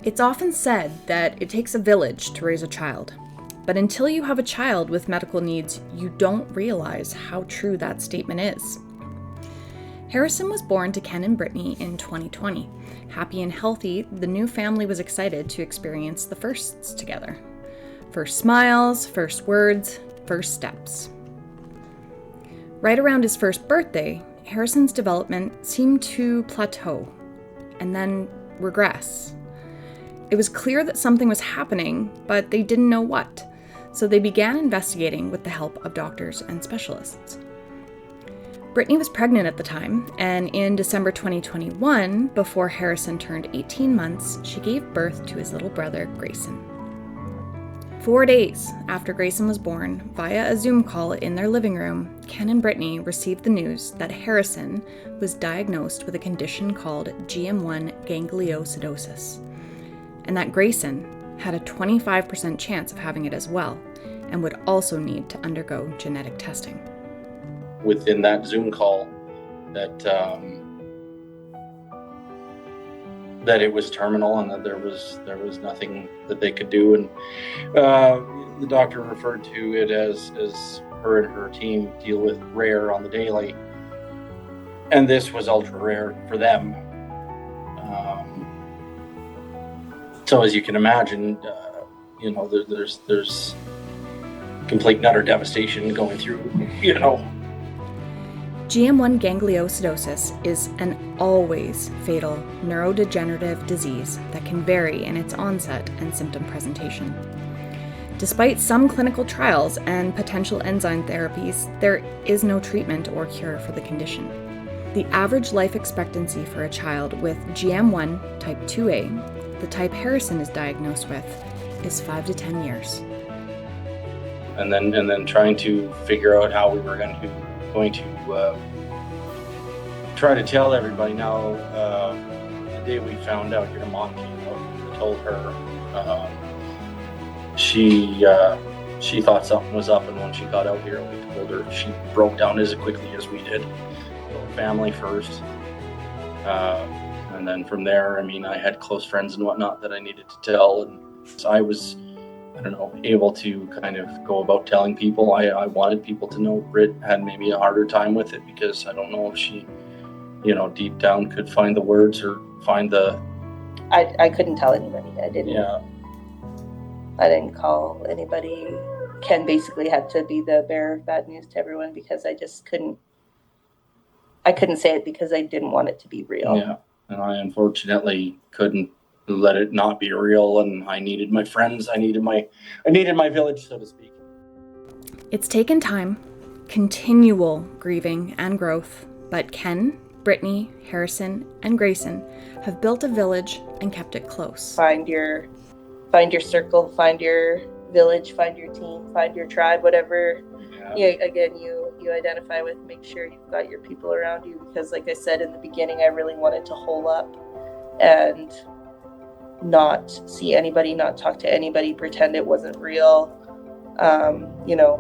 It's often said that it takes a village to raise a child, but until you have a child with medical needs, you don't realize how true that statement is. Harrison was born to Ken and Brittany in 2020. Happy and healthy, the new family was excited to experience the firsts together. First smiles, first words, first steps. Right around his first birthday, Harrison's development seemed to plateau and then regress. It was clear that something was happening, but they didn't know what, so they began investigating with the help of doctors and specialists. Brittany was pregnant at the time, and in December 2021, before Harrison turned 18 months, she gave birth to his little brother, Grayson. 4 days after Grayson was born, via a Zoom call in their living room, Ken and Brittany received the news that Harrison was diagnosed with a condition called GM1 gangliosidosis, and that Grayson had a 25% chance of having it as well, and would also need to undergo genetic testing. Within that Zoom call, that it was terminal and that there was nothing that they could do, and the doctor referred to it as her and her team deal with rare on the daily, and this was ultra rare for them. So as you can imagine, there's complete and utter devastation going through, GM1 gangliosidosis is an always fatal neurodegenerative disease that can vary in its onset and symptom presentation. Despite some clinical trials and potential enzyme therapies, there is no treatment or cure for the condition. The average life expectancy for a child with GM1 type 2A, the type Harrison is diagnosed with, is 5 to 10 years. And then trying to figure out how we were going to try to tell everybody. Now, the day we found out, your mom came out and told her, she thought something was up, and when she got out here, we told her, she broke down as quickly as we did. So family first, and then from there, I had close friends and whatnot that I needed to tell, and so I was, able to kind of go about telling people. I wanted people to know Britt had maybe a harder time with it, because I don't know if she, deep down could find the words or find the... I couldn't tell anybody. I didn't. Yeah. I didn't call anybody. Ken basically had to be the bearer of bad news to everyone, because I just couldn't say it, because I didn't want it to be real. Yeah. And I unfortunately couldn't let it not be real, and I needed my friends. I needed my village, so to speak. It's taken time, continual grieving and growth, but Ken, Brittany, Harrison, and Grayson have built a village and kept it close. Find your circle, find your village, find your team, find your tribe, whatever. Yeah. You identify with. Make sure you've got your people around you, because like I said in the beginning, I really wanted to hole up and not see anybody, not talk to anybody, pretend it wasn't real,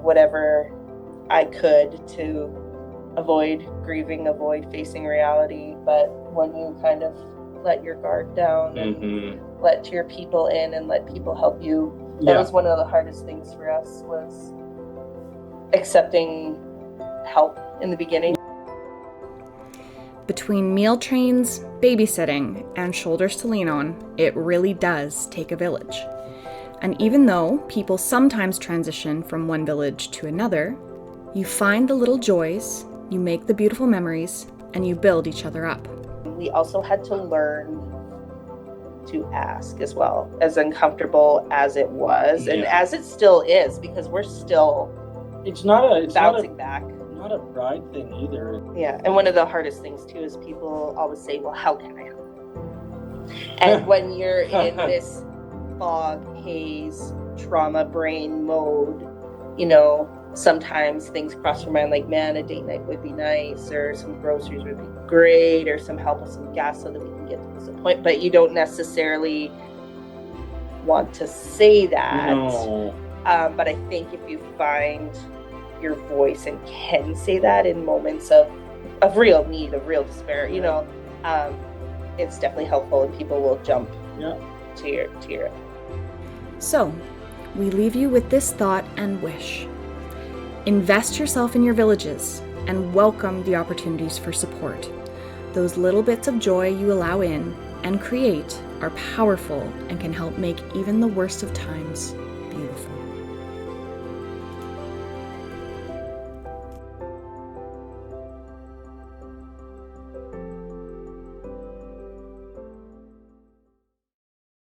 whatever I could to avoid grieving, avoid facing reality. But when you kind of let your guard down and let your people in and let people help you, that was one of the hardest things for us, was accepting help in the beginning. Between meal trains, babysitting, and shoulders to lean on, it really does take a village. And even though people sometimes transition from one village to another, you find the little joys, you make the beautiful memories, and you build each other up. We also had to learn to ask as well, as uncomfortable as it was, and as it still is, because we're still bouncing back. Not a pride thing either. Yeah, and one of the hardest things too is people always say, well, how can I help? And when you're in this fog, haze, trauma brain mode, sometimes things cross your mind, like, man, a date night would be nice, or some groceries would be great, or some help with some gas so that we can get to this appointment. But you don't necessarily want to say that. No. But I think if you find your voice and can say that in moments of real need, of real despair, it's definitely helpful, and people will jump to hear it. So, we leave you with this thought and wish. Invest yourself in your villages and welcome the opportunities for support. Those little bits of joy you allow in and create are powerful and can help make even the worst of times